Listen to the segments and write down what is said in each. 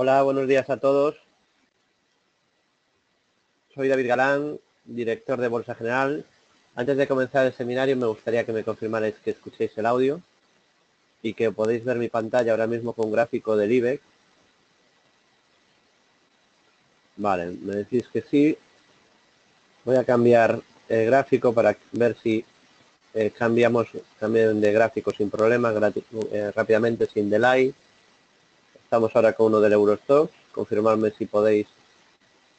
Hola, buenos días a todos. Soy David Galán, director de Bolsa General. Antes de comenzar el seminario me gustaría que me confirmarais que escuchéis el audio y que podéis ver mi pantalla ahora mismo con gráfico del IBEX. Vale, me decís que sí. Voy a cambiar el gráfico para ver si cambian de gráfico sin problema, rápidamente, sin delay. Estamos ahora con uno del Eurostoxx. Confirmadme si podéis,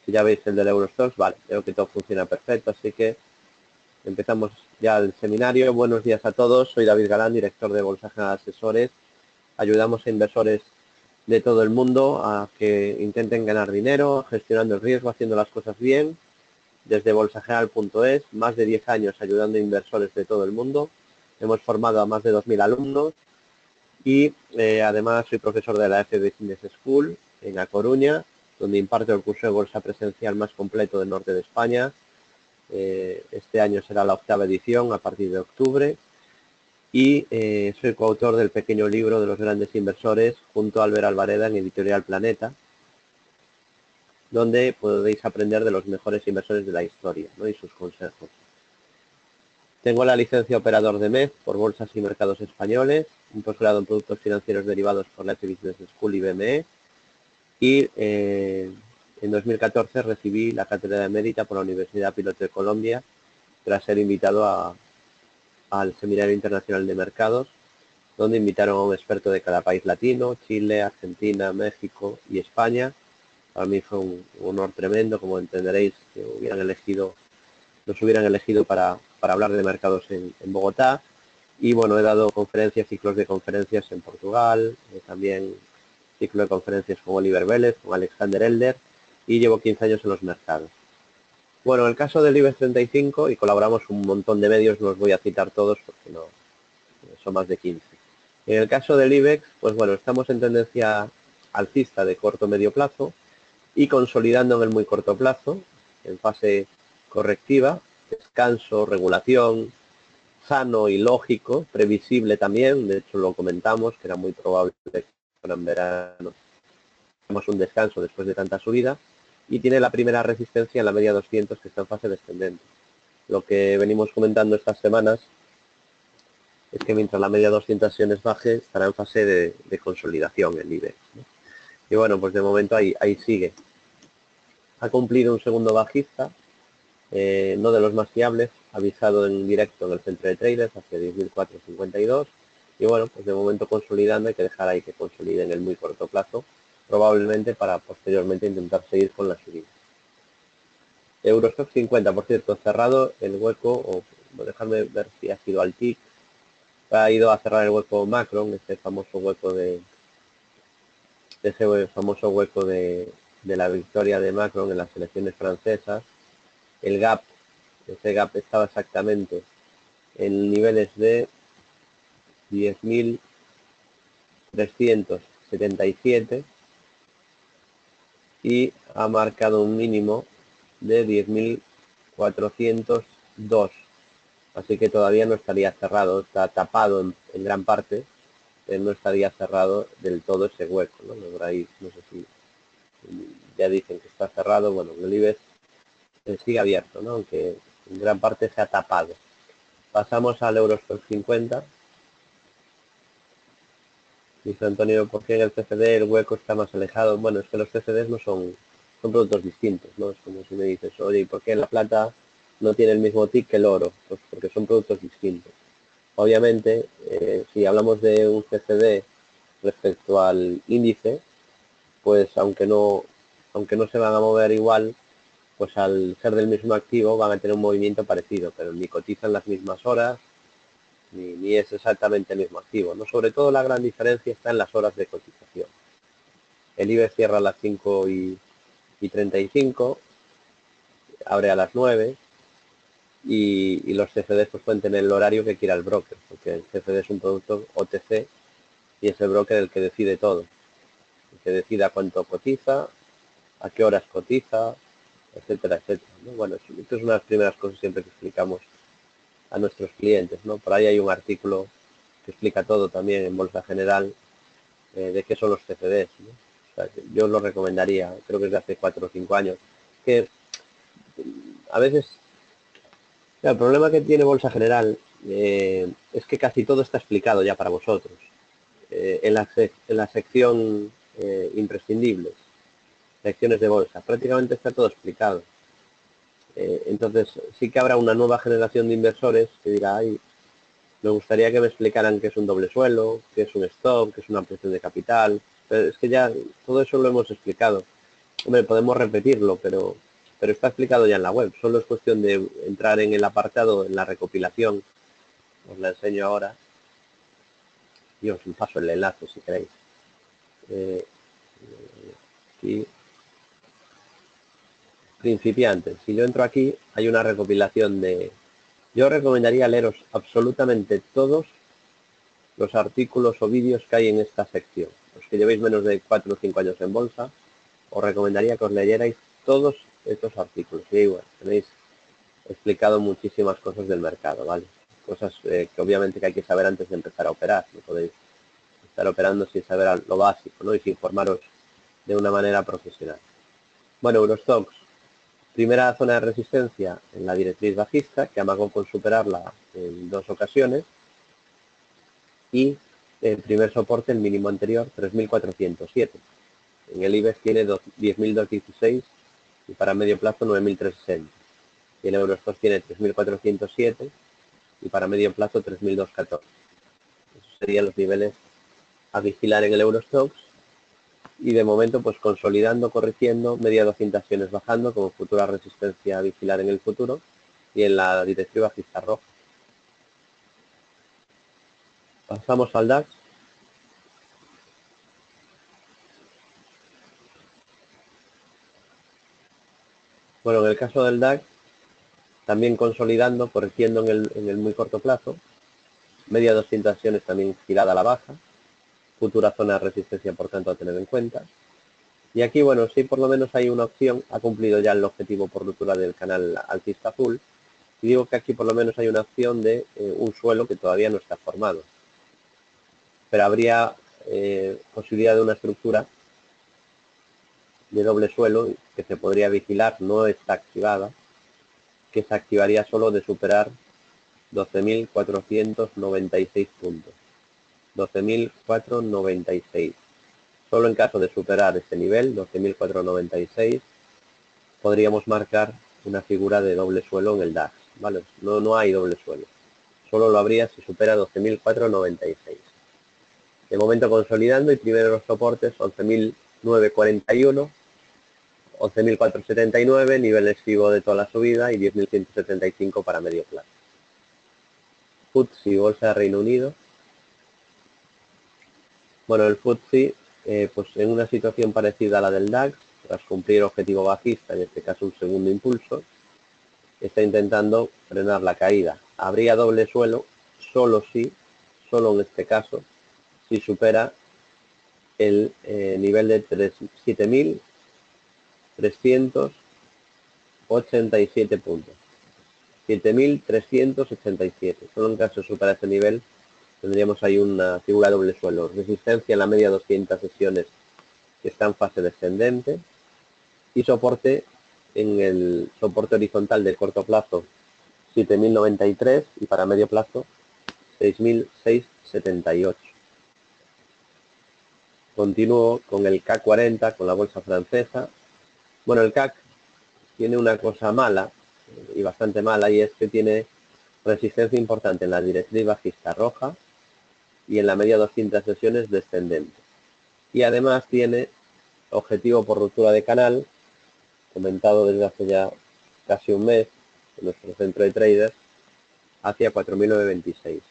si ya veis el del Eurostoxx. Vale, veo que todo funciona perfecto, así que empezamos ya el seminario. Buenos días a todos. Soy David Galán, director de Bolsa General Asesores. Ayudamos a inversores de todo el mundo a que intenten ganar dinero, gestionando el riesgo, haciendo las cosas bien. Desde bolsageneral.es, más de 10 años ayudando a inversores de todo el mundo. Hemos formado a más de 2.000 alumnos y además soy profesor de la FB Business School en A Coruña, donde imparto el curso de bolsa presencial más completo del norte de España. Este año será la 8ª edición a partir de octubre y soy coautor del pequeño libro de los grandes inversores junto a Albert Alvareda en Editorial Planeta, donde podéis aprender de los mejores inversores de la historia, ¿no? Y sus consejos. Tengo la licencia operador de MEF por Bolsas y Mercados Españoles, un posgrado en Productos Financieros Derivados por la FB Business School y BME, y en 2014 recibí la cátedra de Emérita por la Universidad Piloto de Colombia tras ser invitado al Seminario Internacional de Mercados, donde invitaron a un experto de cada país latino: Chile, Argentina, México y España. Para mí fue un honor tremendo, como entenderéis, que nos hubieran elegido para hablar de mercados en Bogotá. Y bueno, he dado ciclos de conferencias en Portugal, también ciclo de conferencias con Oliver Vélez, con Alexander Elder, y llevo 15 años en los mercados. Bueno, en el caso del IBEX 35, y colaboramos un montón de medios, no os voy a citar todos porque no son más de 15. En el caso del IBEX, pues bueno, estamos en tendencia alcista de corto medio plazo y consolidando en el muy corto plazo, en fase correctiva, descanso, regulación, sano y lógico, previsible también. De hecho lo comentamos, que era muy probable que en verano tenemos un descanso después de tanta subida, y tiene la primera resistencia en la media 200, que está en fase descendente. Lo que venimos comentando estas semanas es que mientras la media 200 sesiones baje, estará en fase de consolidación el IBEX, ¿no? Y bueno, pues de momento ahí sigue. Ha cumplido un segundo bajista, no de los más fiables, avisado en directo en el centro de traders hacia 10.452, y bueno, pues de momento consolidando. Hay que dejar ahí que consolide en el muy corto plazo, probablemente para posteriormente intentar seguir con la subida. Eurostoxx 50, por cierto, cerrado el hueco, o dejarme ver si ha sido al TIC. Ha ido a cerrar el hueco Macron, ese famoso hueco de la victoria de Macron en las elecciones francesas. El gap, ese gap estaba exactamente en niveles de 10.377 y ha marcado un mínimo de 10.402. Así que todavía no estaría cerrado, está tapado en gran parte, pero no estaría cerrado del todo ese hueco, ¿no? Por ahí, no sé si ya dicen que está cerrado. Bueno, el IBEX sigue abierto, ¿no? Aunque en gran parte se ha tapado. Pasamos al Eurostoxx 50. Dice Antonio, ¿por qué en el CFD el hueco está más alejado? Bueno, es que los CFDs no son productos distintos, ¿no? Es como si me dices, oye, ¿y por qué la plata no tiene el mismo tick que el oro? Pues porque son productos distintos. Obviamente, si hablamos de un CFD respecto al índice, pues aunque no se van a mover igual, pues al ser del mismo activo van a tener un movimiento parecido, pero ni cotizan las mismas horas, ni es exactamente el mismo activo, ¿no? Sobre todo la gran diferencia está en las horas de cotización. El IBEX cierra a las 5:35, abre a las 9, y los CFDs pues pueden tener el horario que quiera el broker, porque el CFD es un producto OTC y es el broker el que decide todo, el que decida cuánto cotiza, a qué horas cotiza, etcétera, etcétera, ¿no? Bueno, esto es una de las primeras cosas siempre que explicamos a nuestros clientes, ¿no? Por ahí hay un artículo que explica todo también en Bolsa General, de qué son los CFDs, ¿no? O sea, yo lo recomendaría, creo que es de hace 4 o 5 años, que a veces, claro, el problema que tiene Bolsa General es que casi todo está explicado ya para vosotros. En la sección imprescindibles, secciones de bolsa, prácticamente está todo explicado. Entonces sí que habrá una nueva generación de inversores que dirá, ay, me gustaría que me explicaran qué es un doble suelo, qué es un stop, qué es una ampliación de capital, pero es que ya todo eso lo hemos explicado. Hombre, podemos repetirlo, pero está explicado ya en la web. Solo es cuestión de entrar en el apartado, en la recopilación. Os la enseño ahora. Y os paso el enlace si queréis. Aquí. Principiantes. Si yo entro aquí, hay una recopilación de... Yo recomendaría leeros absolutamente todos los artículos o vídeos que hay en esta sección. Los que llevéis menos de 4 o 5 años en bolsa, os recomendaría que os leyerais todos estos artículos. Y igual, tenéis explicado muchísimas cosas del mercado, ¿vale? Cosas que obviamente que hay que saber antes de empezar a operar. No podéis estar operando sin saber lo básico, ¿no? Y sin formaros de una manera profesional. Bueno, Eurostoxx, primera zona de resistencia en la directriz bajista, que amagó con superarla en 2 ocasiones. Y el primer soporte, el mínimo anterior, 3.407. En el IBEX tiene 10.216 y para medio plazo 9.360. Y el Eurostoxx tiene 3.407 y para medio plazo 3.214. Esos serían los niveles a vigilar en el Eurostoxx. Y de momento, pues consolidando, corrigiendo, media 200 acciones bajando como futura resistencia a vigilar en el futuro y en la directriz bajista roja. Pasamos al DAX. Bueno, en el caso del DAX, también consolidando, corrigiendo en el muy corto plazo, media 200 acciones también girada a la baja, futura zona de resistencia por tanto a tener en cuenta. Y aquí, bueno, sí por lo menos hay una opción, ha cumplido ya el objetivo por ruptura del canal alcista azul, y digo que aquí por lo menos hay una opción de un suelo que todavía no está formado. Pero habría posibilidad de una estructura de doble suelo que se podría vigilar, no está activada, que se activaría solo de superar 12.496 puntos. 12.496. Solo en caso de superar este nivel, 12.496, podríamos marcar una figura de doble suelo en el DAX, ¿vale? No hay doble suelo. Solo lo habría si supera 12.496. De momento consolidando y primero los soportes 11.941, 11.479, nivel esquivo de toda la subida y 10.175 para medio plazo. FTSE, Bolsa de Reino Unido. Bueno, el FTSE, pues en una situación parecida a la del DAX, tras cumplir objetivo bajista, en este caso un segundo impulso, está intentando frenar la caída. Habría doble suelo, solo en este caso, si supera el nivel de 7.387 puntos. 7.387. Solo en caso de superar ese nivel tendríamos ahí una figura doble suelo. Resistencia en la media 200 sesiones que está en fase descendente y soporte en el soporte horizontal de corto plazo 7.093 y para medio plazo 6.678. Continúo con el CAC 40, con la bolsa francesa. Bueno, el CAC tiene una cosa mala y bastante mala, y es que tiene resistencia importante en la directriz bajista roja y en la media 200 sesiones descendente. Y además tiene objetivo por ruptura de canal, comentado desde hace ya casi un mes en nuestro centro de traders, hacia 4.926.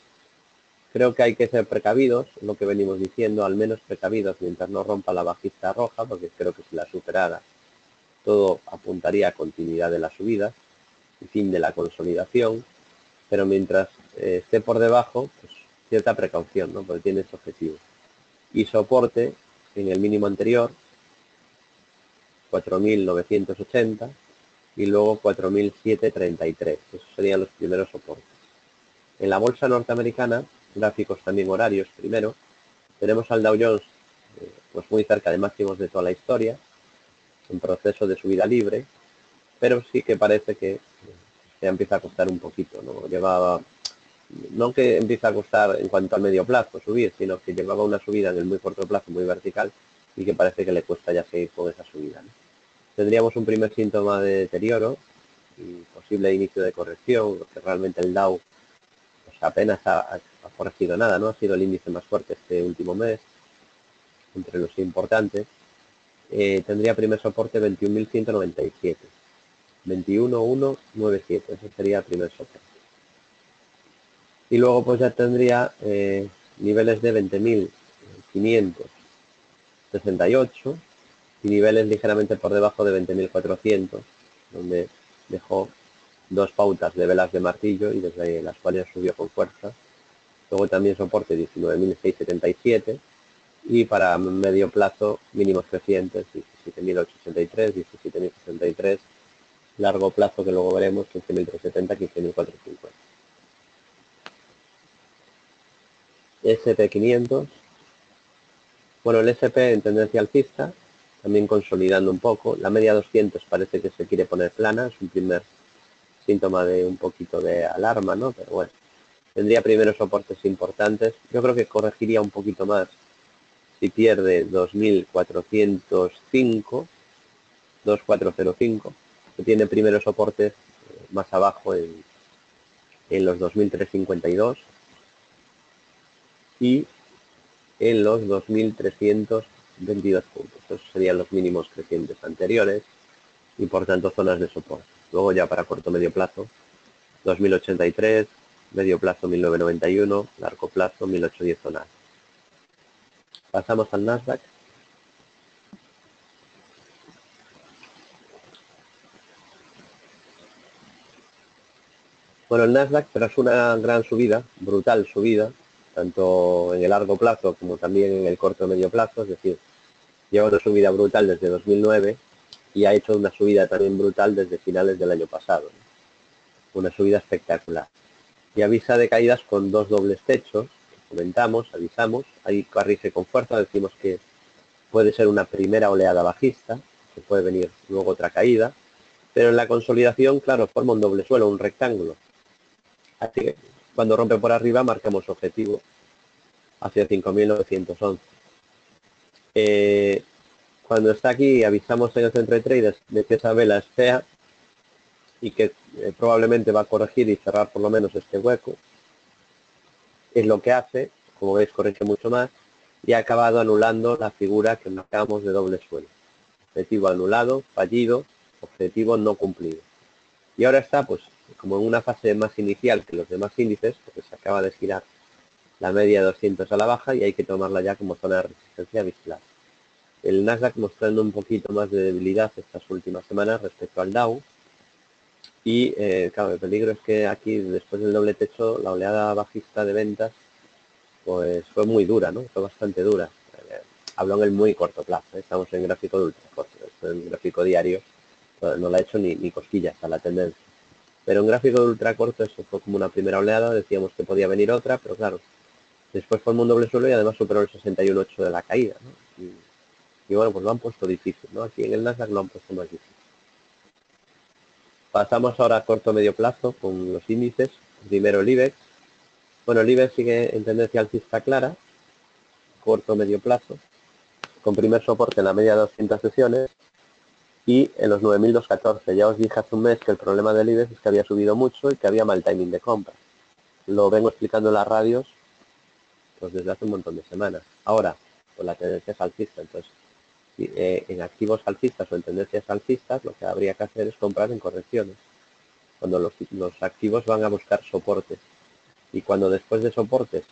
Creo que hay que ser precavidos, lo que venimos diciendo, al menos precavidos mientras no rompa la bajista roja, porque creo que si la superara todo apuntaría a continuidad de la subida y fin de la consolidación, pero mientras esté por debajo, pues cierta precaución, ¿no? Porque tiene ese objetivo. Y soporte en el mínimo anterior, 4.980 y luego 4.733. Esos serían los primeros soportes. En la bolsa norteamericana, gráficos también horarios primero, tenemos al Dow Jones pues muy cerca de máximos de toda la historia, en proceso de subida libre, pero sí que parece que ya empieza a costar un poquito, ¿no? No que empieza a costar en cuanto al medio plazo subir, sino que llevaba una subida en el muy corto plazo muy vertical y que parece que le cuesta ya seguir con esa subida, ¿no? Tendríamos un primer síntoma de deterioro y posible inicio de corrección, que realmente el Dow pues apenas ha corregido nada, ¿no? Ha sido el índice más fuerte este último mes, entre los importantes. Tendría primer soporte 21.197, 21.197, ese sería el primer soporte. Y luego pues ya tendría niveles de 20.568 y niveles ligeramente por debajo de 20.400, donde dejó dos pautas de velas de martillo y desde las cuales subió con fuerza. Luego también soporte 19.677 y para medio plazo mínimos crecientes 17.883, 17.063, largo plazo que luego veremos 15.370, 15.450. SP500, bueno, el SP en tendencia alcista, también consolidando un poco, la media 200 parece que se quiere poner plana, es un primer síntoma de un poquito de alarma, ¿no? Pero bueno, tendría primeros soportes importantes, yo creo que corregiría un poquito más si pierde 2.405, 2.405, que tiene primeros soportes más abajo en los 2.352 y en los 2.322 puntos. Esos serían los mínimos crecientes anteriores y por tanto zonas de soporte. Luego ya para corto medio plazo, 2.083, medio plazo 1.991, largo plazo 1.810 zonas. Pasamos al Nasdaq. Bueno, el Nasdaq tras una gran subida, brutal subida, tanto en el largo plazo como también en el corto medio plazo, es decir, lleva una subida brutal desde 2009 y ha hecho una subida también brutal desde finales del año pasado, ¿no? Una subida espectacular. Y avisa de caídas con dos dobles techos, comentamos, avisamos, ahí corrige con fuerza, decimos que puede ser una primera oleada bajista, que puede venir luego otra caída, pero en la consolidación, claro, forma un doble suelo, un rectángulo. Así que cuando rompe por arriba marcamos objetivo hacia 5.911. Cuando está aquí avisamos en el centro de traders de que esa vela es fea y que probablemente va a corregir y cerrar por lo menos este hueco. Es lo que hace, como veis corrige mucho más y ha acabado anulando la figura que marcamos de doble suelo. Objetivo anulado, fallido, objetivo no cumplido. Y ahora está pues como en una fase más inicial que los demás índices, porque se acaba de girar la media de 200 a la baja y hay que tomarla ya como zona de resistencia vigilar. El Nasdaq mostrando un poquito más de debilidad estas últimas semanas respecto al Dow. Y claro, el peligro es que aquí después del doble techo la oleada bajista de ventas pues fue muy dura, ¿no? Fue bastante dura. Hablo en el muy corto plazo, ¿eh? Estamos en gráfico de ultra corto, en gráfico diario no le ha hecho ni cosquillas a la tendencia. Pero en gráfico de ultra corto eso fue como una primera oleada, decíamos que podía venir otra, pero claro, después formó un doble suelo y además superó el 61.8 de la caída, ¿no? Y bueno, pues lo han puesto difícil, ¿no? Aquí en el Nasdaq lo han puesto más difícil. Pasamos ahora a corto medio plazo con los índices. Primero el IBEX. Bueno, el IBEX sigue en tendencia alcista clara, corto medio plazo, con primer soporte en la media de 200 sesiones y en los 9.214. Ya os dije hace un mes que el problema del IBEX es que había subido mucho y que había mal timing de compra. Lo vengo explicando en las radios pues desde hace un montón de semanas. Ahora, pues la tendencia es alcista, entonces en activos alcistas o en tendencias alcistas lo que habría que hacer es comprar en correcciones, cuando los activos van a buscar soportes y cuando después de soportes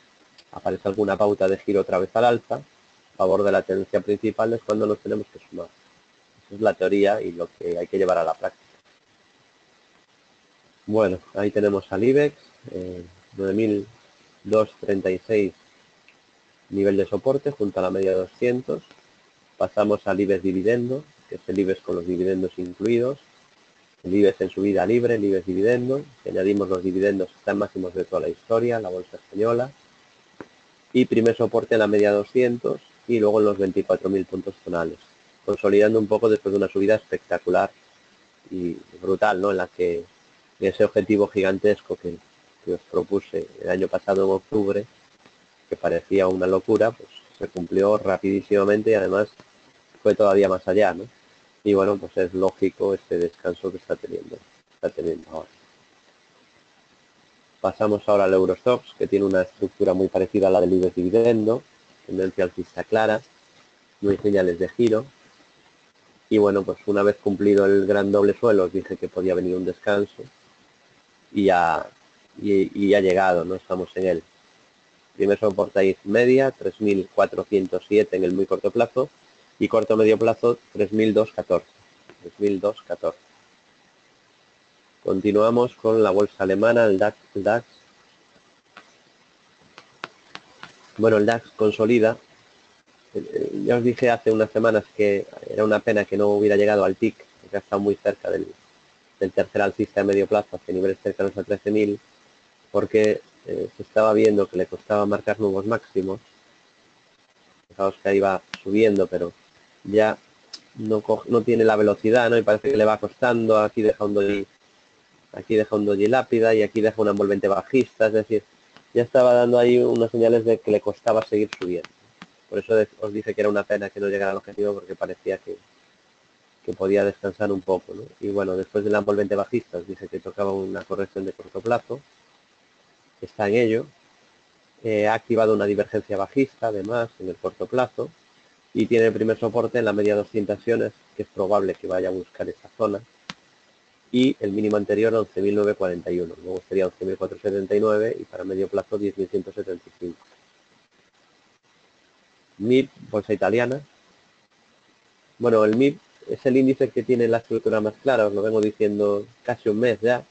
aparece alguna pauta de giro otra vez al alza, a favor de la tendencia principal es cuando nos tenemos que sumar. Esa es la teoría y lo que hay que llevar a la práctica. Bueno, ahí tenemos al IBEX, 9.236 nivel de soporte junto a la media de 200. Pasamos al IBEX dividendo, que es el IBEX con los dividendos incluidos. El IBEX en subida libre, el IBEX dividendo. Si añadimos los dividendos, están máximos de toda la historia, la bolsa española. Y primer soporte en la media 200 y luego en los 24.000 puntos zonales, consolidando un poco después de una subida espectacular y brutal, ¿no? En la que ese objetivo gigantesco que os propuse el año pasado en octubre, que parecía una locura, pues se cumplió rapidísimamente y además fue todavía más allá, ¿no? Y bueno, pues es lógico este descanso que está teniendo ahora. Pasamos ahora al Eurostoxx, que tiene una estructura muy parecida a la del IBEX dividendo, tendencia alcista clara, no hay señales de giro. Y bueno, pues una vez cumplido el gran doble suelo, os dije que podía venir un descanso y ha llegado, ¿no? Estamos en él. Primer soporte ahí media, 3.407 en el muy corto plazo, y corto medio plazo, 3.214. Continuamos con la bolsa alemana, el DAX. Bueno, el DAX consolida. Ya os dije hace unas semanas que era una pena que no hubiera llegado al TIC, porque ha estado muy cerca del tercer alcista de medio plazo, hacia niveles cercanos a 13.000, porque se estaba viendo que le costaba marcar nuevos máximos. Fijaos que ahí va subiendo, pero ya no tiene la velocidad, ¿no? Y parece que le va costando. Aquí deja un doji lápida y aquí deja una envolvente bajista, es decir, ya estaba dando ahí unas señales de que le costaba seguir subiendo. Por eso os dije que era una pena que no llegara al objetivo, porque parecía que podía descansar un poco, ¿no? Y bueno, después de la envolvente bajista os dije que tocaba una corrección de corto plazo, está en ello. Ha activado una divergencia bajista además en el corto plazo y tiene el primer soporte en la media 200 sesiones, que es probable que vaya a buscar esa zona, y el mínimo anterior 11.941, luego sería 11.479 y para medio plazo 10.175. MIB, bolsa italiana. Bueno, el MIB es el índice que tiene la estructura más clara, os lo vengo diciendo casi un mes ya,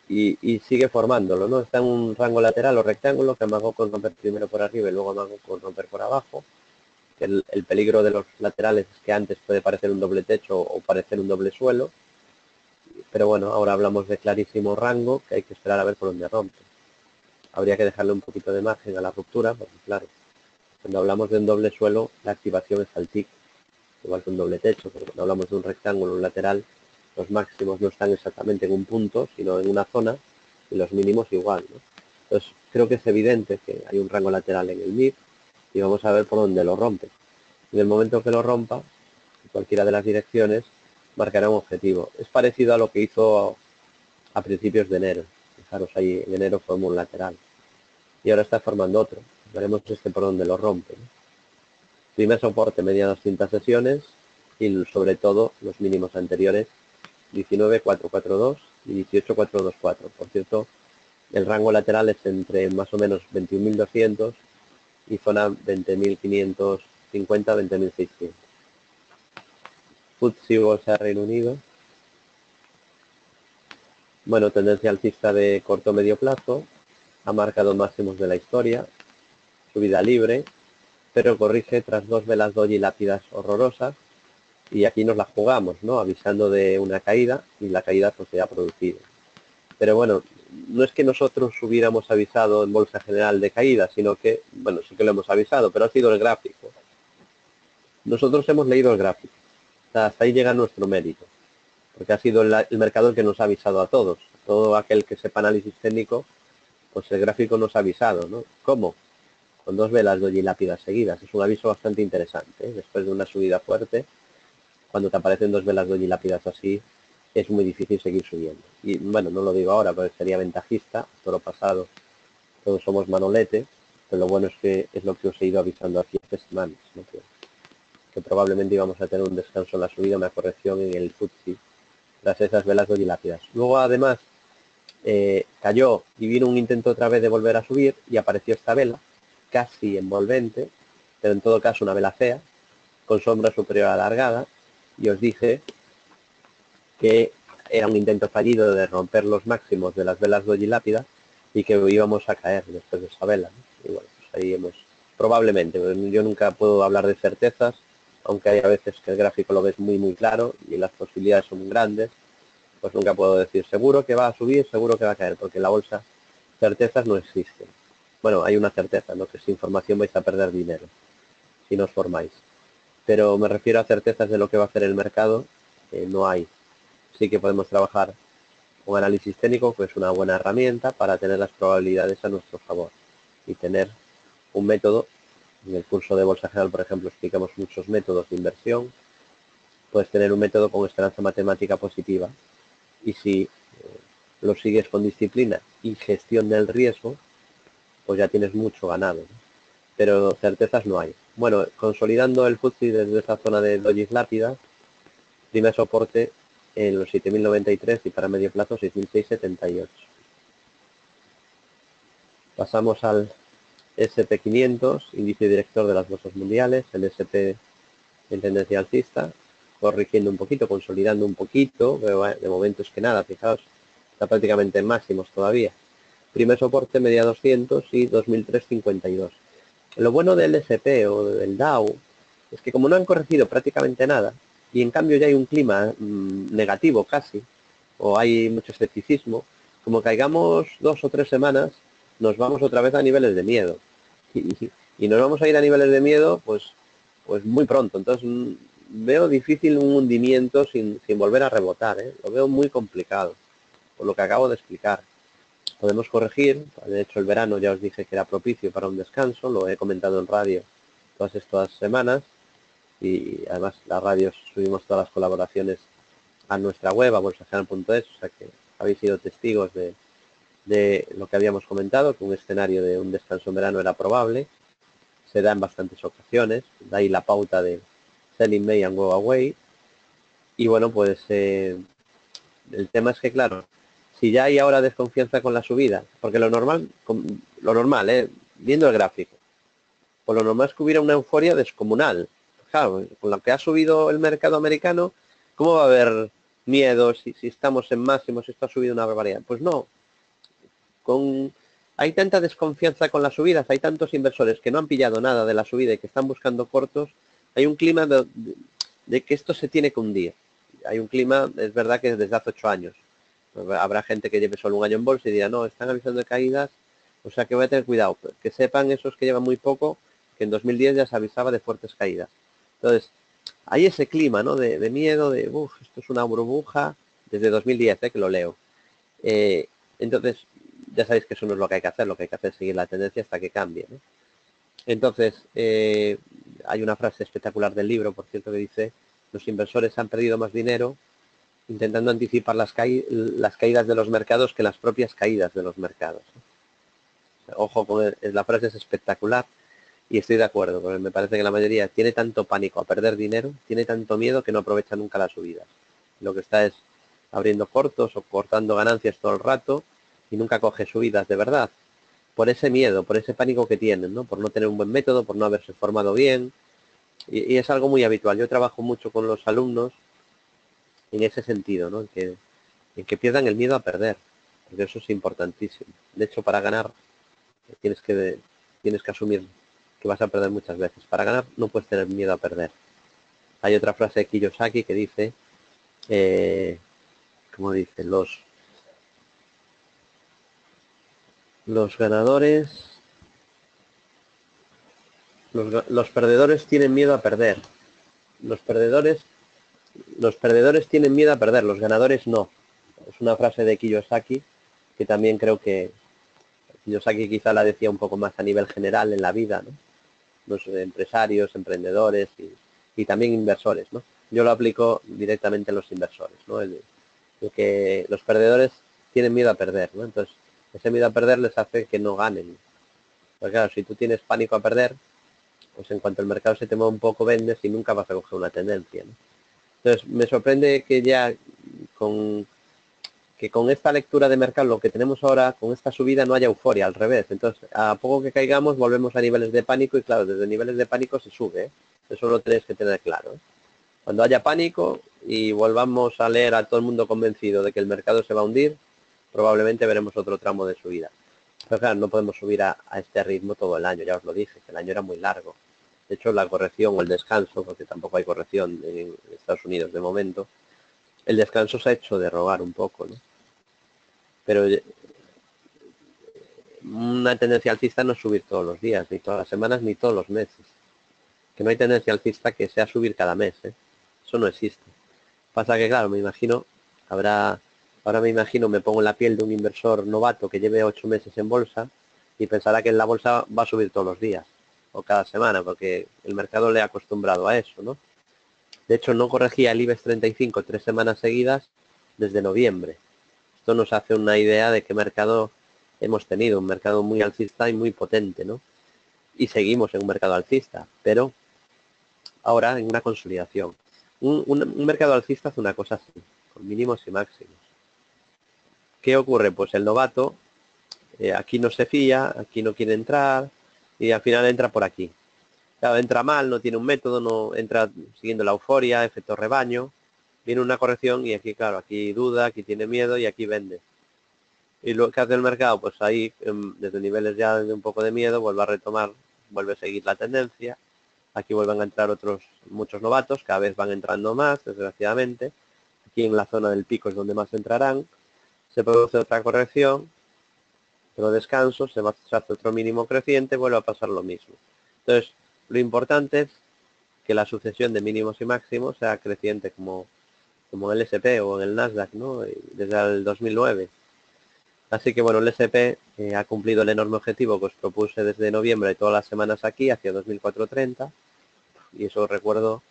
y sigue formándolo, ¿no? Está en un rango lateral o rectángulo que amagó con romper primero por arriba y luego amagó con romper por abajo. El peligro de los laterales es que antes puede parecer un doble techo o parecer un doble suelo, pero bueno, ahora hablamos de clarísimo rango que hay que esperar a ver por dónde rompe. Habría que dejarle un poquito de margen a la ruptura, porque claro, cuando hablamos de un doble suelo, la activación es al TIC, igual que un doble techo, pero cuando hablamos de un rectángulo, un lateral, los máximos no están exactamente en un punto, sino en una zona, y los mínimos igual, ¿no? Entonces, creo que es evidente que hay un rango lateral en el MIB y vamos a ver por dónde lo rompe. En el momento que lo rompa, en cualquiera de las direcciones, marcará un objetivo. Es parecido a lo que hizo a principios de enero. Fijaros, ahí en enero formó un lateral. Y ahora está formando otro. Veremos por dónde lo rompe, ¿no? Primer soporte, media 200 sesiones y sobre todo los mínimos anteriores, 19.442 y 18.424. Por cierto, el rango lateral es entre más o menos 21.200 y zona 20.550, 20.600. FTSE Bolsa Reino Unido. Bueno, tendencia alcista de corto medio plazo, ha marcado máximos de la historia, subida libre, pero corrige tras dos velas doji lápidas horrorosas, y aquí nos la jugamos, ¿no? Avisando de una caída, y la caída pues se ha producido. Pero bueno, no es que nosotros hubiéramos avisado en Bolsa General de caída, sino que, bueno, sí que lo hemos avisado, pero ha sido el gráfico. Nosotros hemos leído el gráfico. O sea, hasta ahí llega nuestro mérito, porque ha sido el mercado el que nos ha avisado a todos. Todo aquel que sepa análisis técnico, pues el gráfico nos ha avisado, ¿no? ¿Cómo? Con dos velas doji lápidas seguidas. Es un aviso bastante interesante, ¿eh? Después de una subida fuerte, cuando te aparecen dos velas doji lápidas así, es muy difícil seguir subiendo. Y bueno, no lo digo ahora porque sería ventajista, todo lo pasado, todos somos manolete, pero lo bueno es que es lo que os he ido avisando aquí hace semanas, ¿no? Que probablemente íbamos a tener un descanso en la subida, una corrección en el FTSE, tras esas velas doji lápidas. Luego además cayó y vino un intento otra vez de volver a subir y apareció esta vela, casi envolvente, pero en todo caso una vela fea, con sombra superior alargada, y os dije que era un intento fallido de romper los máximos de las velas doji lápida y que íbamos a caer después de esa vela, ¿no? Y bueno, pues ahí probablemente, yo nunca puedo hablar de certezas, aunque hay a veces que el gráfico lo ves muy claro y las posibilidades son grandes, pues nunca puedo decir seguro que va a subir, seguro que va a caer, porque en la bolsa certezas no existen. Bueno, hay una certeza, ¿no? Que sin información vais a perder dinero. si no os formáis. Pero me refiero a certezas de lo que va a hacer el mercado, no hay. Sí que podemos trabajar con análisis técnico, que es una buena herramienta para tener las probabilidades a nuestro favor y tener un método. En el curso de Bolsa General, por ejemplo, explicamos muchos métodos de inversión. Puedes tener un método con esperanza matemática positiva y si lo sigues con disciplina y gestión del riesgo, pues ya tienes mucho ganado, ¿no? Pero certezas no hay. Bueno, consolidando el FTSE desde esa zona de dojis lápidas, primer soporte en los 7.093 y para medio plazo 6.678. Pasamos al SP500, índice director de las bolsas mundiales, el SP en tendencia alcista, corrigiendo un poquito, consolidando un poquito, pero de momento es que nada, fijaos, está prácticamente en máximos todavía. Primer soporte media 200 y 2.352. Lo bueno del SP o del Dow es que como no han corregido prácticamente nada y en cambio ya hay un clima negativo casi, o hay mucho escepticismo, como caigamos 2 o 3 semanas, nos vamos otra vez a niveles de miedo. Y nos vamos a ir a niveles de miedo pues muy pronto. Entonces veo difícil un hundimiento sin volver a rebotar, ¿eh? Lo veo muy complicado, por lo que acabo de explicar. Podemos corregir, de hecho el verano ya os dije que era propicio para un descanso, lo he comentado en radio todas estas semanas y además las radios subimos todas las colaboraciones a nuestra web, a bolsageneral.es, o sea que habéis sido testigos de lo que habíamos comentado, que un escenario de un descanso en verano era probable, se da en bastantes ocasiones, de ahí la pauta de Sell in May and Go Away, y bueno, pues el tema es que claro, si ya hay ahora desconfianza con la subida, porque lo normal, viendo el gráfico, pues lo normal es que hubiera una euforia descomunal. Claro, con lo que ha subido el mercado americano, ¿cómo va a haber miedo si estamos en máximos, si esto ha subido una barbaridad? Pues no. Hay tanta desconfianza con las subidas, hay tantos inversores que no han pillado nada de la subida y que están buscando cortos, hay un clima de que esto se tiene que hundir. Hay un clima, es verdad que desde hace 8 años. Habrá gente que lleve solo un año en bolsa y dirá, no, están avisando de caídas, o sea que voy a tener cuidado. Que sepan esos que llevan muy poco, que en 2010 ya se avisaba de fuertes caídas. Entonces, hay ese clima, ¿no? De miedo, de, esto es una burbuja, desde 2010, que lo leo. Entonces, ya sabéis que eso no es lo que hay que hacer, lo que hay que hacer es seguir la tendencia hasta que cambie, ¿no? Entonces, hay una frase espectacular del libro, por cierto, que dice, los inversores han perdido más dinero intentando anticipar las caídas de los mercados que las propias caídas de los mercados. Ojo con la frase, es espectacular y estoy de acuerdo, porque me parece que la mayoría tiene tanto pánico a perder dinero, tiene tanto miedo que no aprovecha nunca las subidas. Lo que está es abriendo cortos o cortando ganancias todo el rato y nunca coge subidas de verdad. Por ese miedo, por ese pánico que tienen, ¿no? Por no tener un buen método, por no haberse formado bien. Y es algo muy habitual. Yo trabajo mucho con los alumnos en ese sentido, ¿no? En que pierdan el miedo a perder, porque eso es importantísimo. De hecho, para ganar tienes que asumir que vas a perder muchas veces. Para ganar no puedes tener miedo a perder. Hay otra frase de Kiyosaki que dice, como dice, los ganadores, los perdedores tienen miedo a perder. Los perdedores, los perdedores tienen miedo a perder, los ganadores no. Es una frase de Kiyosaki que también creo que Kiyosaki quizá la decía un poco más a nivel general en la vida, ¿no? Los empresarios, emprendedores y también inversores, ¿no? Yo lo aplico directamente en los inversores, ¿no? El que los perdedores tienen miedo a perder, ¿no? Entonces, ese miedo a perder les hace que no ganen. Porque claro, si tú tienes pánico a perder, pues en cuanto el mercado se te mueve un poco, vendes y nunca vas a coger una tendencia, ¿no? Entonces, me sorprende que ya con esta lectura de mercado, lo que tenemos ahora, con esta subida, no haya euforia, al revés. Entonces, a poco que caigamos, volvemos a niveles de pánico y claro, desde niveles de pánico se sube, ¿eh? Eso lo tenéis que tener claro, ¿eh? Cuando haya pánico y volvamos a leer a todo el mundo convencido de que el mercado se va a hundir, probablemente veremos otro tramo de subida. Pero claro, no podemos subir a este ritmo todo el año, ya os lo dije, que el año era muy largo. De hecho, la corrección o el descanso, porque tampoco hay corrección en Estados Unidos de momento, el descanso se ha hecho de rogar un poco, ¿no? Pero una tendencia alcista no es subir todos los días, ni todas las semanas, ni todos los meses. que no hay tendencia alcista que sea subir cada mes, ¿eh? Eso no existe. Pasa que, claro, me imagino, ahora me imagino, me pongo en la piel de un inversor novato que lleve 8 meses en bolsa y pensará que en la bolsa va a subir todos los días o cada semana, porque el mercado le ha acostumbrado a eso, ¿no? De hecho, no corregía el IBEX 35 3 semanas seguidas desde noviembre. Esto nos hace una idea de qué mercado hemos tenido, un mercado muy alcista y muy potente, ¿no? Y seguimos en un mercado alcista, pero ahora en una consolidación. Un mercado alcista hace una cosa así, con mínimos y máximos. ¿Qué ocurre? Pues el novato aquí no se fía, aquí no quiere entrar y al final entra por aquí. Claro, entra mal, no tiene un método, no entra siguiendo la euforia, efecto rebaño, viene una corrección y aquí, claro, aquí duda, aquí tiene miedo y aquí vende. Y lo que hace el mercado, pues ahí, desde niveles ya de un poco de miedo, vuelve a retomar, vuelve a seguir la tendencia. Aquí vuelven a entrar muchos novatos, cada vez van entrando más, desgraciadamente. Aquí en la zona del pico es donde más entrarán. Se produce otra corrección, otro descanso, se hace otro mínimo creciente, vuelve a pasar lo mismo. Entonces, lo importante es que la sucesión de mínimos y máximos sea creciente como en el S&P o en el Nasdaq, ¿no? Desde el 2009. Así que bueno, el S&P ha cumplido el enorme objetivo que os propuse desde noviembre y todas las semanas aquí, hacia 2430. Y eso recuerdo,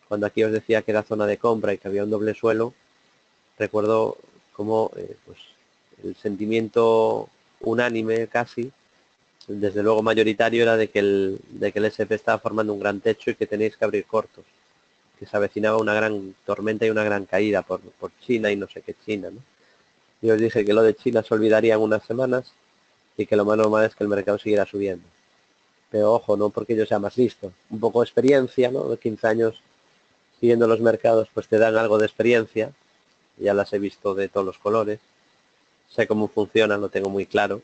cuando aquí os decía que era zona de compra y que había un doble suelo, recuerdo cómo pues, el sentimiento unánime casi, desde luego mayoritario, era de que el S&P estaba formando un gran techo y que tenéis que abrir cortos, que se avecinaba una gran tormenta y una gran caída por China y no sé qué China, ¿no? Y os dije que lo de China se olvidaría en unas semanas y que lo más normal es que el mercado siguiera subiendo. Pero ojo, no porque yo sea más listo, un poco de experiencia, ¿no? De 15 años siguiendo los mercados, pues te dan algo de experiencia, ya las he visto de todos los colores, sé cómo funcionan, lo tengo muy claro,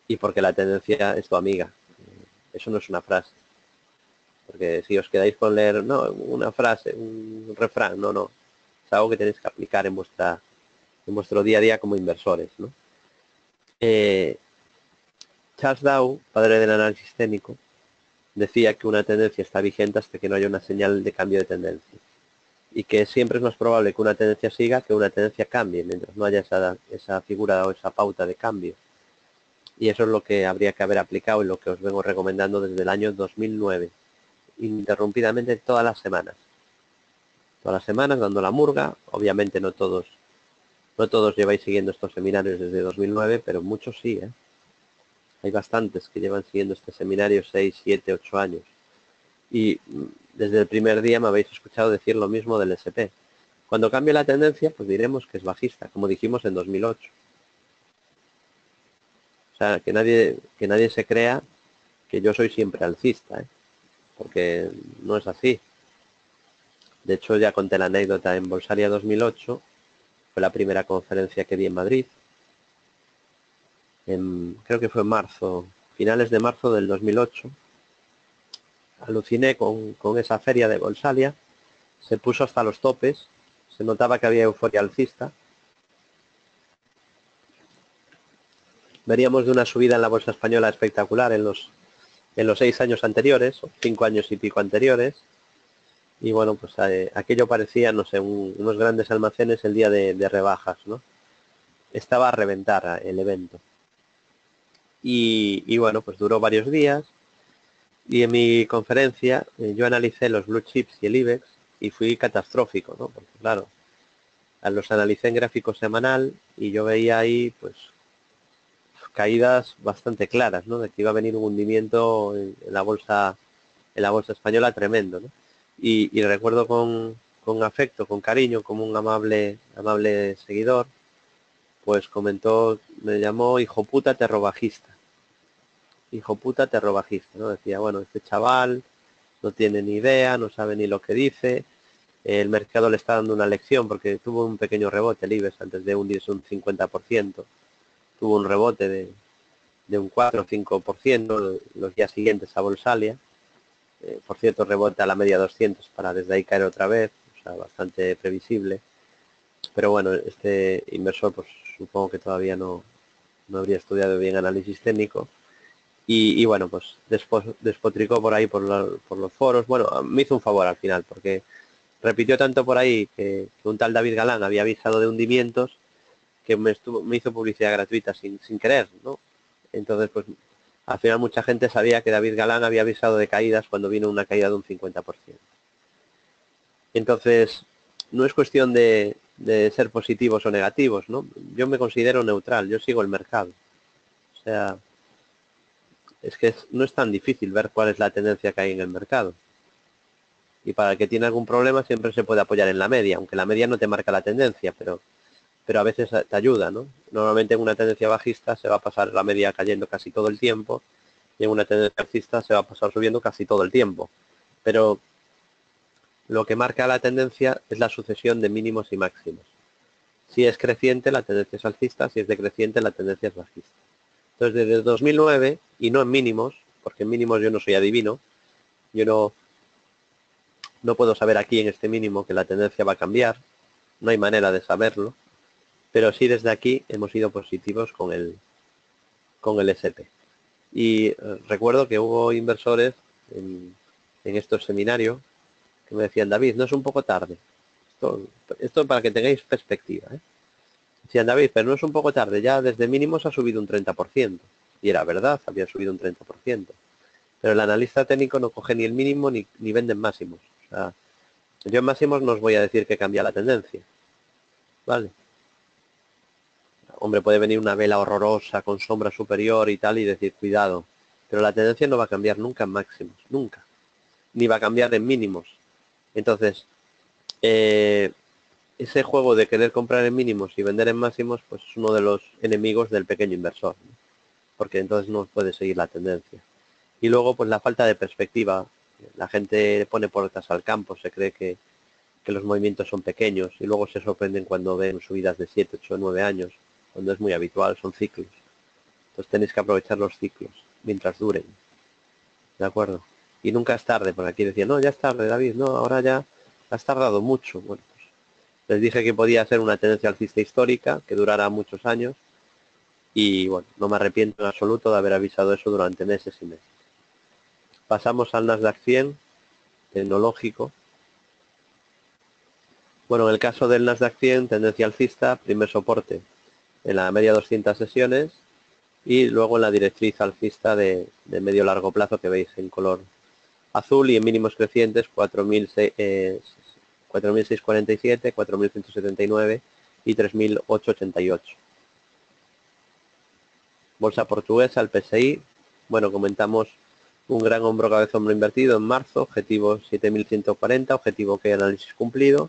y porque la tendencia es tu amiga. Eso no es una frase, porque si os quedáis con leer, no, una frase, un refrán, no, no, es algo que tenéis que aplicar en vuestro día a día como inversores, ¿no? Charles Dow, padre del análisis técnico, decía que una tendencia está vigente hasta que no haya una señal de cambio de tendencia. Y que siempre es más probable que una tendencia siga que una tendencia cambie, mientras no haya esa figura o esa pauta de cambio. Y eso es lo que habría que haber aplicado y lo que os vengo recomendando desde el año 2009, ininterrumpidamente todas las semanas. Todas las semanas dando la murga, obviamente no todos lleváis siguiendo estos seminarios desde 2009, pero muchos sí, ¿eh? Hay bastantes que llevan siguiendo este seminario 6, 7, 8 años. Y desde el primer día me habéis escuchado decir lo mismo del SP. Cuando cambie la tendencia, pues diremos que es bajista, como dijimos en 2008. O sea, que nadie se crea que yo soy siempre alcista, ¿eh? Porque no es así. De hecho, ya conté la anécdota en Bolsaria 2008, fue la primera conferencia que di en Madrid. Creo que fue en marzo, finales de marzo del 2008. Aluciné con esa feria de Bolsaria, se puso hasta los topes, se notaba que había euforia alcista. Veníamos de una subida en la bolsa española espectacular en los 6 años anteriores, o 5 años y pico anteriores, y bueno, pues aquello parecía, no sé, unos grandes almacenes el día de rebajas, ¿no? Estaba a reventar el evento. Y bueno, pues duró varios días, y en mi conferencia yo analicé los blue chips y el IBEX, y fui catastrófico, ¿no? Porque claro, los analicé en gráfico semanal, y yo veía ahí, pues, caídas bastante claras, ¿no? De que iba a venir un hundimiento en la bolsa española tremendo, ¿no? Y recuerdo con afecto, con cariño, como un amable seguidor, pues comentó, me llamó hijo puta terrobajista. Hijo puta terrobajista, ¿no? Decía, bueno, este chaval no tiene ni idea, no sabe ni lo que dice, el mercado le está dando una lección porque tuvo un pequeño rebote el IBEX antes de hundirse un 50%, tuvo un rebote de un 4 o 5% los días siguientes a Bolsalia. Por cierto, rebote a la media 200 para desde ahí caer otra vez, o sea, bastante previsible. Pero bueno, este inversor pues supongo que todavía no habría estudiado bien análisis técnico y bueno, pues despotricó por ahí por los foros. Bueno, me hizo un favor al final, porque repitió tanto por ahí que un tal David Galán había avisado de hundimientos que me hizo publicidad gratuita sin querer, ¿no? Entonces, pues al final mucha gente sabía que David Galán había avisado de caídas cuando vino una caída de un 50%. Entonces, no es cuestión de ser positivos o negativos, ¿no? Yo me considero neutral, yo sigo el mercado. O sea, es que no es tan difícil ver cuál es la tendencia que hay en el mercado. Y para el que tiene algún problema siempre se puede apoyar en la media, aunque la media no te marca la tendencia, pero a veces te ayuda, ¿no? Normalmente en una tendencia bajista se va a pasar la media cayendo casi todo el tiempo y en una tendencia alcista se va a pasar subiendo casi todo el tiempo. Pero lo que marca la tendencia es la sucesión de mínimos y máximos. Si es creciente, la tendencia es alcista; si es decreciente, la tendencia es bajista. Entonces, desde 2009, y no en mínimos, porque en mínimos yo no soy adivino, yo no puedo saber aquí en este mínimo que la tendencia va a cambiar, no hay manera de saberlo, pero sí desde aquí hemos sido positivos con el SP. Y recuerdo que hubo inversores en estos seminarios que me decían: David, ¿no es un poco tarde? Esto para que tengáis perspectiva, ¿eh? Decían: David, pero no es un poco tarde, ya desde mínimos ha subido un 30%. Y era verdad, había subido un 30%. Pero el analista técnico no coge ni el mínimo ni vende en máximos. O sea, yo en máximos no os voy a decir que cambia la tendencia, ¿vale? Hombre, puede venir una vela horrorosa con sombra superior y tal y decir cuidado, pero la tendencia no va a cambiar nunca en máximos, nunca, ni va a cambiar en mínimos. Entonces, ese juego de querer comprar en mínimos y vender en máximos, pues es uno de los enemigos del pequeño inversor, ¿no? Porque entonces no puede seguir la tendencia. Y luego, pues la falta de perspectiva. La gente pone puertas al campo, se cree que los movimientos son pequeños y luego se sorprenden cuando ven subidas de 7, 8, 9 años, cuando es muy habitual, son ciclos. Entonces tenéis que aprovechar los ciclos mientras duren, ¿de acuerdo? Y nunca es tarde, porque aquí decía: no, ya es tarde, David, no, ahora ya has tardado mucho. Bueno, pues les dije que podía ser una tendencia alcista histórica, que durará muchos años, y bueno, no me arrepiento en absoluto de haber avisado eso durante meses y meses. Pasamos al Nasdaq 100, tecnológico. Bueno, en el caso del Nasdaq 100, tendencia alcista, primer soporte en la media 200 sesiones y luego en la directriz alcista de medio largo plazo que veis en color azul y en mínimos crecientes 4.647, 4.179 y 3.888. Bolsa portuguesa, el PSI. Bueno, comentamos un gran hombro cabeza hombro invertido en marzo, objetivo 7.140, objetivo que análisis cumplido.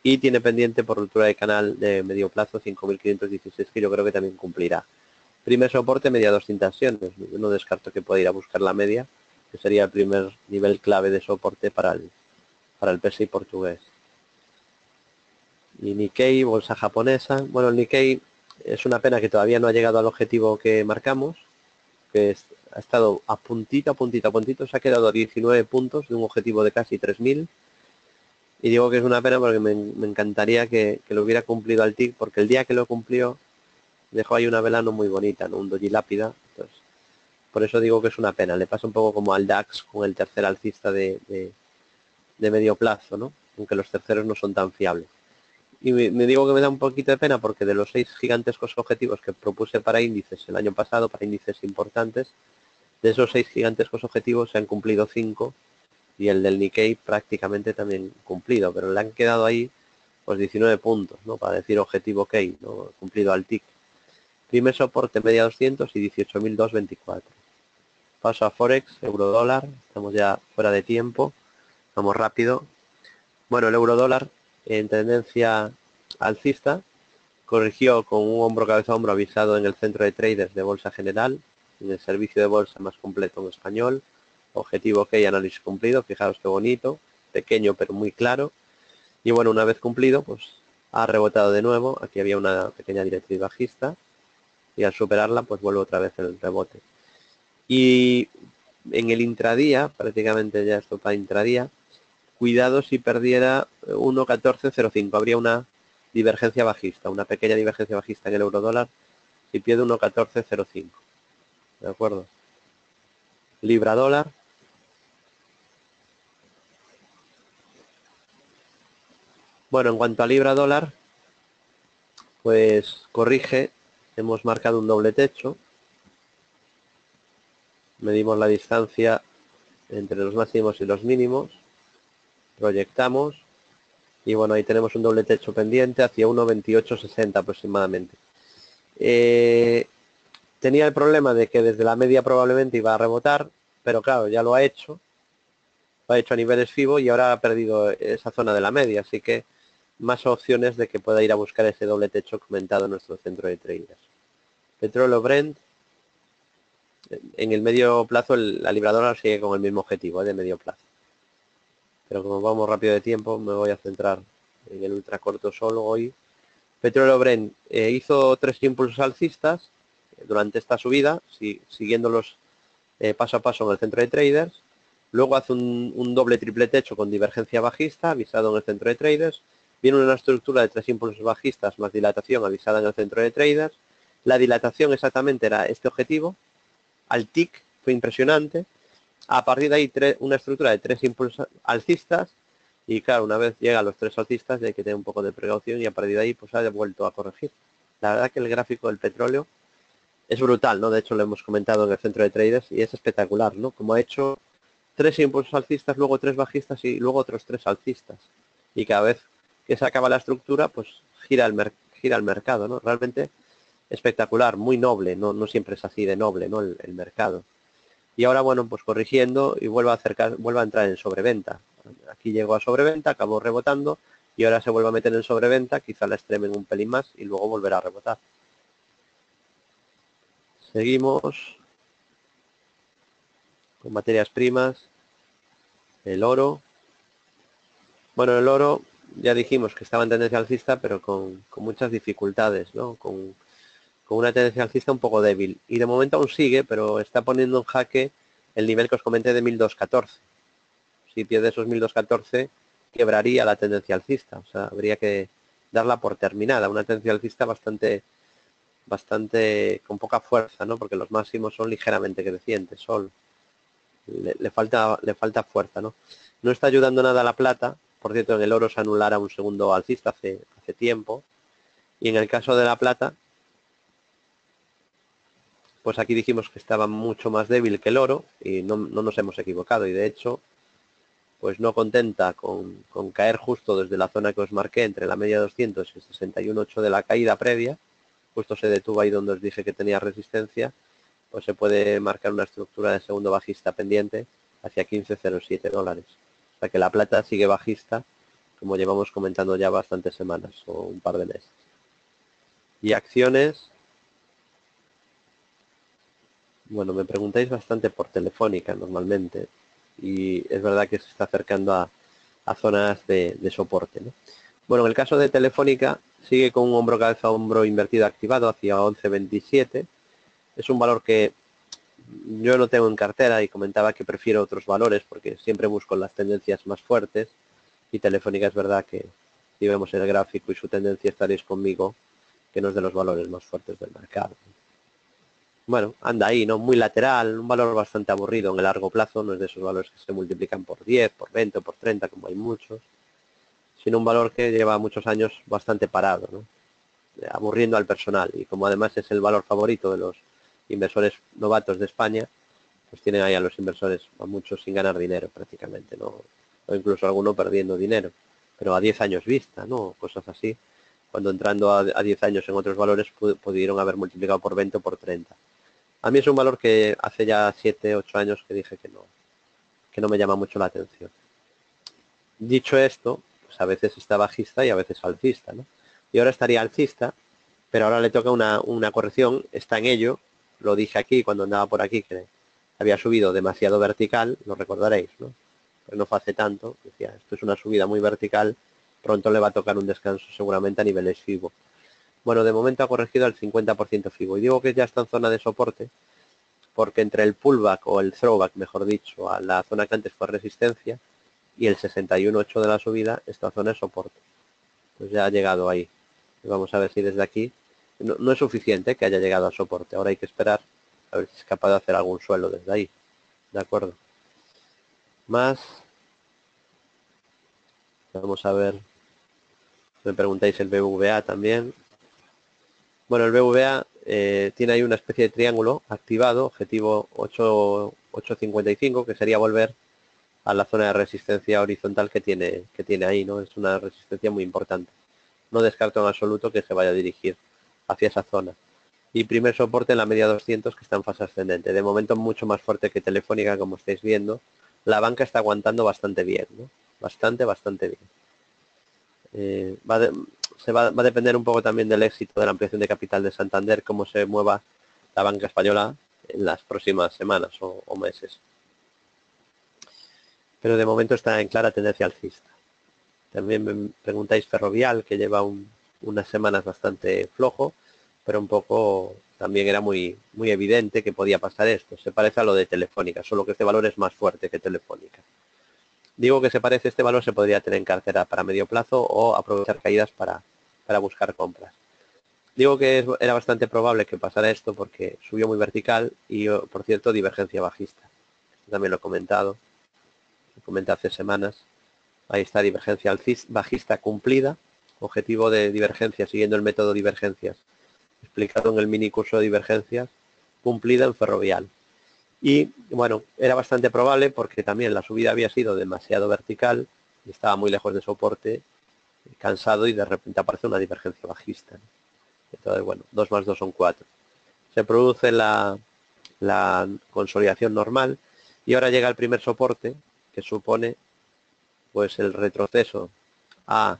Y tiene pendiente por ruptura de canal de medio plazo 5.516, que yo creo que también cumplirá. Primer soporte, media 200 sesiones. Yo no descarto que pueda ir a buscar la media, que sería el primer nivel clave de soporte para el PSI portugués. Y Nikkei, bolsa japonesa. Bueno, el Nikkei es una pena que todavía no ha llegado al objetivo que marcamos, que ha estado a puntito, se ha quedado a 19 puntos de un objetivo de casi 3.000. Y digo que es una pena porque me encantaría que lo hubiera cumplido al TIC, porque el día que lo cumplió dejó ahí una vela no muy bonita, ¿no? Un doji lápida. Entonces, por eso digo que es una pena. Le pasa un poco como al DAX con el tercer alcista de medio plazo, ¿no? Aunque los terceros no son tan fiables. Y me digo que me da un poquito de pena porque de los 6 gigantescos objetivos que propuse para índices el año pasado, para índices importantes, de esos 6 gigantescos objetivos se han cumplido 5 y el del Nikkei prácticamente también cumplido, pero le han quedado ahí pues 19 puntos, ¿no? Para decir objetivo OK, ¿no? Cumplido al TIC. Primer soporte media 200 y 18.224. Paso a Forex, euro dólar, estamos ya fuera de tiempo, vamos rápido. Bueno, el euro dólar en tendencia alcista corrigió con un hombro cabeza hombro avisado en el centro de traders de Bolsa General, en el servicio de bolsa más completo en español. Objetivo OK, análisis cumplido, fijaos qué bonito, pequeño pero muy claro. Y bueno, una vez cumplido, pues ha rebotado de nuevo. Aquí había una pequeña directriz bajista y al superarla, pues vuelve otra vez el rebote. Y en el intradía, prácticamente ya esto para intradía, cuidado si perdiera 1.1405. Habría una divergencia bajista, una pequeña divergencia bajista en el euro dólar si pierde 1.1405. ¿De acuerdo? libra dólar. Bueno, en cuanto a libra dólar, pues corrige, hemos marcado un doble techo, medimos la distancia entre los máximos y los mínimos, proyectamos y bueno, ahí tenemos un doble techo pendiente hacia 1,2860 aproximadamente. Tenía el problema de que desde la media probablemente iba a rebotar, pero claro, ya lo ha hecho a niveles FIBO y ahora ha perdido esa zona de la media, así que más opciones de que pueda ir a buscar ese doble techo comentado en nuestro centro de traders. Petróleo Brent, en el medio plazo la libra dólar sigue con el mismo objetivo de medio plazo. Pero como vamos rápido de tiempo, me voy a centrar en el ultra corto solo hoy. Petróleo Brent hizo 3 impulsos alcistas durante esta subida, siguiéndolos paso a paso en el centro de traders. Luego hace un doble triple techo con divergencia bajista avisado en el centro de traders. Viene una estructura de 3 impulsos bajistas más dilatación avisada en el centro de traders. La dilatación exactamente era este objetivo. Al tick fue impresionante. A partir de ahí una estructura de 3 impulsos alcistas. Y claro, una vez llega a los 3 alcistas hay que tener un poco de precaución y a partir de ahí pues ha vuelto a corregir. La verdad que el gráfico del petróleo es brutal, ¿no? De hecho lo hemos comentado en el centro de traders y es espectacular, ¿no? Como ha hecho 3 impulsos alcistas, luego 3 bajistas y luego otros 3 alcistas. Y cada vez que se acaba la estructura, pues gira el mercado, ¿no? Realmente espectacular, muy noble, no siempre es así de noble, ¿no? El mercado. Y ahora, bueno, pues corrigiendo y vuelve a entrar en sobreventa. Aquí llegó a sobreventa, acabó rebotando y ahora se vuelve a meter en sobreventa, quizá la extremen un pelín más y luego volverá a rebotar. Seguimos con materias primas, el oro. Bueno, el oro ya dijimos que estaba en tendencia alcista, pero con muchas dificultades, ¿no? Con una tendencia alcista un poco débil. Y de momento aún sigue, pero está poniendo en jaque el nivel que os comenté de 1214. Si pierde esos 1214, quebraría la tendencia alcista. O sea, habría que darla por terminada. Una tendencia alcista bastante con poca fuerza, ¿no? Porque los máximos son ligeramente crecientes, solo. Le falta fuerza, ¿no? No está ayudando nada a la plata. Por cierto, en el oro se anulara un segundo alcista hace tiempo. Y en el caso de la plata, pues aquí dijimos que estaba mucho más débil que el oro y no nos hemos equivocado. Y de hecho, pues no contenta con caer justo desde la zona que os marqué entre la media 200 y 61.8 de la caída previa, justo se detuvo ahí donde os dije que tenía resistencia, pues se puede marcar una estructura de segundo bajista pendiente hacia 15.07 dólares. O sea que la plata sigue bajista, como llevamos comentando ya bastantes semanas o un par de meses. Y acciones, bueno, me preguntáis bastante por Telefónica normalmente y es verdad que se está acercando a zonas de soporte, ¿no? Bueno, en el caso de Telefónica sigue con un hombro cabeza hombro invertido activado hacia 11.27. Es un valor que yo no tengo en cartera y comentaba que prefiero otros valores porque siempre busco las tendencias más fuertes y Telefónica es verdad que si vemos el gráfico y su tendencia estaréis conmigo que no es de los valores más fuertes del mercado. Bueno, anda ahí, ¿no? Muy lateral, un valor bastante aburrido en el largo plazo, no es de esos valores que se multiplican por 10, por 20 o por 30 como hay muchos, sino un valor que lleva muchos años bastante parado, ¿no? Aburriendo al personal y como además es el valor favorito de los inversores novatos de España, pues tienen ahí a los inversores, a muchos sin ganar dinero prácticamente, ¿no? O incluso alguno perdiendo dinero, pero a 10 años vista, ¿no? Cosas así, cuando entrando a 10 años en otros valores pudieron haber multiplicado por 20 o por 30. A mí es un valor que hace ya 7, 8 años que dije que no me llama mucho la atención. Dicho esto, pues a veces está bajista y a veces alcista, ¿no? Y ahora estaría alcista, pero ahora le toca una corrección, está en ello, lo dije aquí cuando andaba por aquí, que había subido demasiado vertical, lo recordaréis, ¿no? Pero no fue hace tanto, decía, esto es una subida muy vertical, pronto le va a tocar un descanso seguramente a niveles FIBO. Bueno, de momento ha corregido al 50% FIBO, y digo que ya está en zona de soporte, porque entre el pullback o el throwback, mejor dicho, a la zona que antes fue resistencia, y el 61.8 de la subida, esta zona es soporte. Pues ya ha llegado ahí. Y vamos a ver si desde aquí no es suficiente que haya llegado al soporte. Ahora hay que esperar a ver si es capaz de hacer algún suelo desde ahí. De acuerdo. Más. Vamos a ver. Me preguntáis el BVA también. Bueno, el BVA tiene ahí una especie de triángulo activado, objetivo 855, que sería volver a la zona de resistencia horizontal que tiene ahí, ¿no? Es una resistencia muy importante. No descarto en absoluto que se vaya a dirigir hacia esa zona. Y primer soporte en la media 200, que está en fase ascendente. De momento mucho más fuerte que Telefónica, como estáis viendo. La banca está aguantando bastante bien, ¿no? Bastante bien. Va a depender un poco también del éxito de la ampliación de capital de Santander, cómo se mueva la banca española en las próximas semanas o meses. Pero de momento está en clara tendencia alcista. También me preguntáis Ferrovial, que lleva unas semanas bastante flojo, pero un poco también era muy evidente que podía pasar esto. Se parece a lo de Telefónica, solo que este valor es más fuerte que Telefónica. Digo que se parece, este valor se podría tener en cartera para medio plazo o aprovechar caídas para buscar compras. Digo que era bastante probable que pasara esto porque subió muy vertical y, por cierto, divergencia bajista. Esto también lo he comentado, lo comenté hace semanas. Ahí está, divergencia bajista cumplida, objetivo de divergencia siguiendo el método divergencias explicado en el mini curso de divergencias, cumplida en Ferrovial. Y bueno, era bastante probable porque también la subida había sido demasiado vertical y estaba muy lejos de soporte, cansado, y de repente aparece una divergencia bajista. Entonces, bueno, 2 más 2 son 4. Se produce la consolidación normal y ahora llega el primer soporte, que supone pues el retroceso a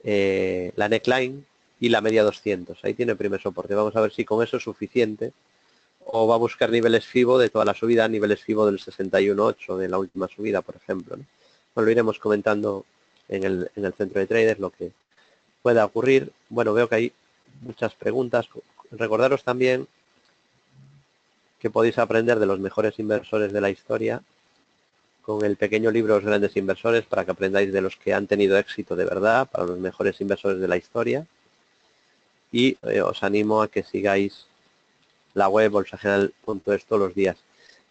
la neckline y la media 200. Ahí tiene el primer soporte. Vamos a ver si con eso es suficiente o va a buscar niveles FIBO de toda la subida, niveles FIBO del 61.8 de la última subida, por ejemplo, ¿no? Bueno, lo iremos comentando en el centro de traders lo que pueda ocurrir. Bueno, veo que hay muchas preguntas. Recordaros también que podéis aprender de los mejores inversores de la historia con el pequeño libro Los grandes inversores, para que aprendáis de los que han tenido éxito de verdad, para los mejores inversores de la historia. Y os animo a que sigáis la web bolsageneral.es todos los días.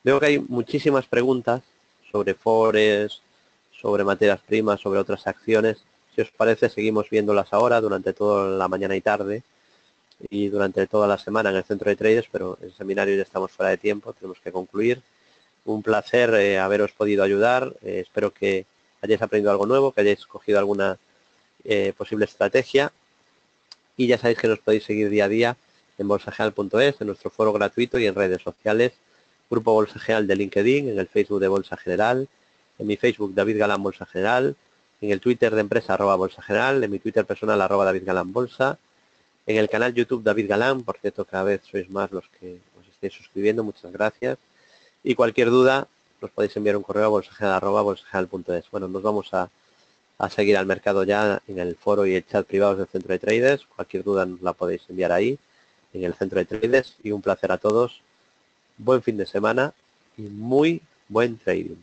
Veo que hay muchísimas preguntas sobre forex, sobre materias primas, sobre otras acciones. Si os parece, seguimos viéndolas ahora durante toda la mañana y tarde y durante toda la semana en el centro de traders, pero en el seminario ya estamos fuera de tiempo, tenemos que concluir. Un placer haberos podido ayudar. Espero que hayáis aprendido algo nuevo, que hayáis cogido alguna posible estrategia. Y ya sabéis que nos podéis seguir día a día en bolsageneral.es, en nuestro foro gratuito y en redes sociales. Grupo Bolsa General de LinkedIn, en el Facebook de Bolsa General, en mi Facebook David Galán Bolsa General, en el Twitter de empresa @Bolsa General, en mi Twitter personal @David Galán Bolsa, en el canal YouTube David Galán. Por cierto, cada vez sois más los que os estáis suscribiendo, muchas gracias. Y cualquier duda nos podéis enviar un correo a bolsageneral@bolsageneral.es. Bueno, nos vamos a seguir al mercado ya en el foro y el chat privados del centro de traders. Cualquier duda nos la podéis enviar ahí en el centro de traders. Y un placer a todos. Buen fin de semana y muy buen trading.